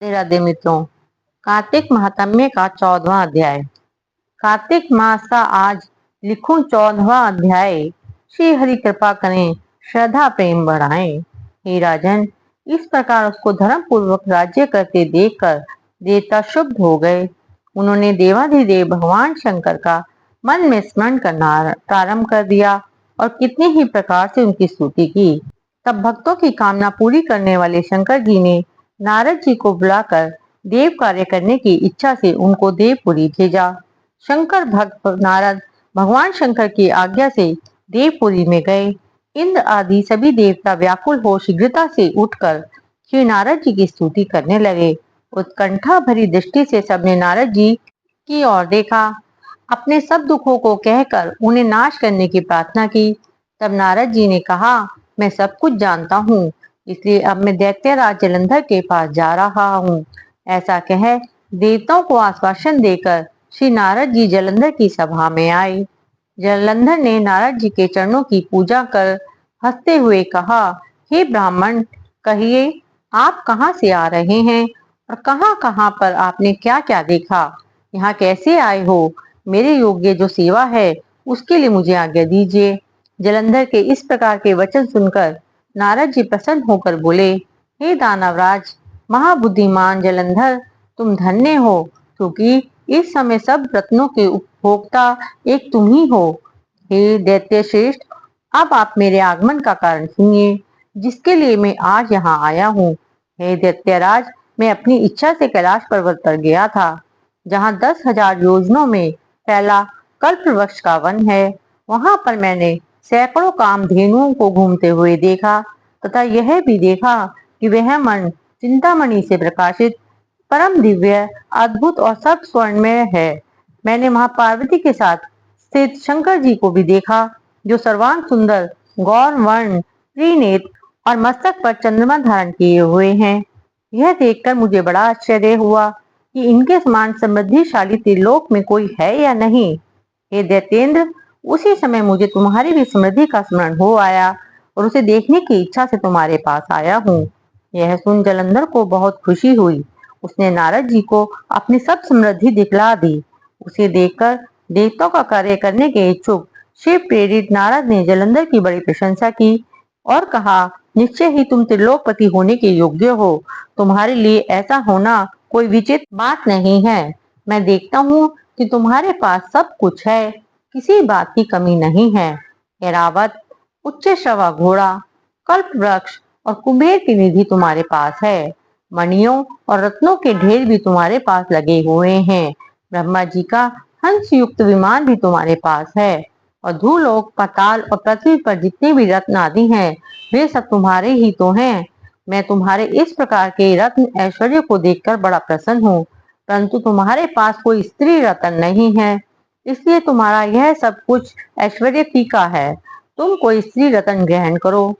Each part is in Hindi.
राधे राधे मित्रों। कार्तिक महात्म्य का 14वां अध्याय। कार्तिक मास का आज लिखूं 14वां अध्याय। श्री हरि कृपा करें, श्रद्धा प्रेम बढ़ाएं। हे राजन, इस प्रकार उसको धर्म पूर्वक राज्य करते देखकर देवता शुभ हो गए। उन्होंने देवाधिदेव भगवान शंकर का मन में स्मरण करना प्रारंभ कर दिया और कितने ही प्रकार से उनकी स्तुति की। तब भक्तों की कामना पूरी करने वाले शंकर जी ने नारद जी को बुलाकर देव कार्य करने की इच्छा से उनको देवपुरी भेजा। शंकर भक्त नारद भगवान शंकर की आज्ञा से देवपुरी में गए। इंद्र आदि सभी देवता व्याकुल हो शीघ्रता से उठकर श्री नारद जी की स्तुति करने लगे। उत्कंठा भरी दृष्टि से सबने नारद जी की ओर देखा। अपने सब दुखों को कहकर उन्हें नाश करने की प्रार्थना की। तब नारद जी ने कहा, मैं सब कुछ जानता हूँ, इसलिए अब मैं दैत्यराज जलंधर के पास जा रहा हूँ। ऐसा कह देवताओं को आश्वासन देकर श्री नारद जी जलंधर की सभा में आए। जलंधर ने नारद जी के चरणों की पूजा कर हंसते हुए कहा, हे ब्राह्मण, कहिए आप कहाँ से आ रहे हैं और कहाँ कहाँ पर आपने क्या क्या देखा, यहाँ कैसे आए हो? मेरे योग्य जो सेवा है उसके लिए मुझे आज्ञा दीजिए। जलंधर के इस प्रकार के वचन सुनकर नारद जी प्रसन्न होकर बोले, हे दानवराज महाबुद्धिमान जलंधर, तुम धन्य हो, क्योंकि इस समय सब रत्नों के उपभोक्ता एक तुम ही हो। हे दैत्य श्रेष्ठ, अब आप मेरे आगमन का कारण सुनिए, जिसके लिए मैं आज यहाँ आया हूँ। हे दैत्यराज, मैं अपनी इच्छा से कैलाश पर्वत पर गया था, जहाँ 10,000 योजनों में फैला कल्प वृक्ष का वन है। वहां पर मैंने सैकड़ों कामधेनुओं को घूमते हुए देखा तथा यह भी देखा कि वह मन चिंतामणि से प्रकाशित परम दिव्य, अद्भुत और सब स्वर्णमय है। मैंने वहां पार्वती के साथ स्थित शंकर जी को भी देखा, जो सर्वांग सुंदर, गौर वर्ण, त्रिनेत्र और मस्तक पर चंद्रमा धारण किए हुए हैं। यह देखकर मुझे बड़ा आश्चर्य हुआ कि इनके समान समृद्धिशाली त्रिलोक में कोई है या नहीं। हे दैत्येंद्र, उसी समय मुझे तुम्हारी भी समृद्धि का स्मरण हो आया और उसे देखने की इच्छा से तुम्हारे पास आया हूँ। यह सुन जलंधर को बहुत खुशी हुई। उसने नारद जी को अपनी सब समृद्धि दिखला दी। उसे देखकर देवताओं का कार्य करने के इच्छुक शिव प्रेरित नारद ने जलंधर की बड़ी प्रशंसा की और कहा, निश्चय ही तुम त्रिलोकपति होने के योग्य हो। तुम्हारे लिए ऐसा होना कोई विचित्र बात नहीं है। मैं देखता हूँ कि तुम्हारे पास सब कुछ है, किसी बात की कमी नहीं है। एरावत, उच्च श्रवा घोड़ा, कल्प वृक्ष और कुबेर की निधि तुम्हारे पास है। मणियों और रत्नों के ढेर भी तुम्हारे पास लगे हुए हैं। ब्रह्मा जी का हंस युक्त विमान भी तुम्हारे पास है और धूलोक, पाताल और पृथ्वी पर जितने भी रत्न आदि हैं, वे सब तुम्हारे ही तो हैं। मैं तुम्हारे इस प्रकार के रत्न ऐश्वर्य को देखकर बड़ा प्रसन्न हूँ, परंतु तुम्हारे पास कोई स्त्री रत्न नहीं है, इसलिए तुम्हारा यह सब कुछ ऐश्वर्य फीका है। तुम कोई स्त्री रत्न ग्रहण करो।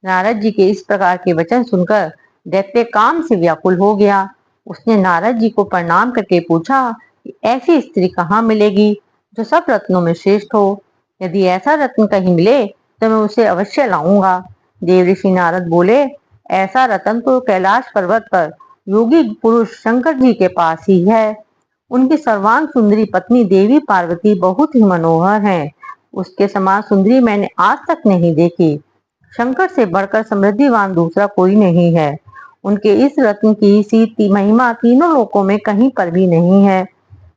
नारद जी के इस प्रकार के वचन सुनकर दैत्य काम से व्याकुल हो गया। उसने नारद जी को प्रणाम करके पूछा कि ऐसी स्त्री कहाँ मिलेगी जो सब रत्नों में श्रेष्ठ हो। यदि ऐसा रत्न कहीं मिले तो मैं उसे अवश्य लाऊंगा। देव ऋषि नारद बोले, ऐसा रत्न तो कैलाश पर्वत पर योगी पुरुष शंकर जी के पास ही है। उनकी सर्वांग सुंदरी पत्नी देवी पार्वती बहुत ही मनोहर है। उसके समान सुंदरी मैंने आज तक नहीं देखी। शंकर से बढ़कर समृद्धिवान दूसरा कोई नहीं है। उनके इस रत्न की सी महिमा तीनों लोकों में कहीं पर भी नहीं है।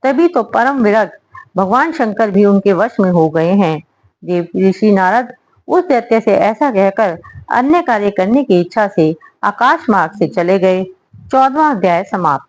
तभी तो परम विरक्त भगवान शंकर भी उनके वश में हो गए हैं। देव ऋषि नारद उस दैत्य से ऐसा कहकर अन्य कार्य करने की इच्छा से आकाश मार्ग से चले गए। 14वां अध्याय समाप्त।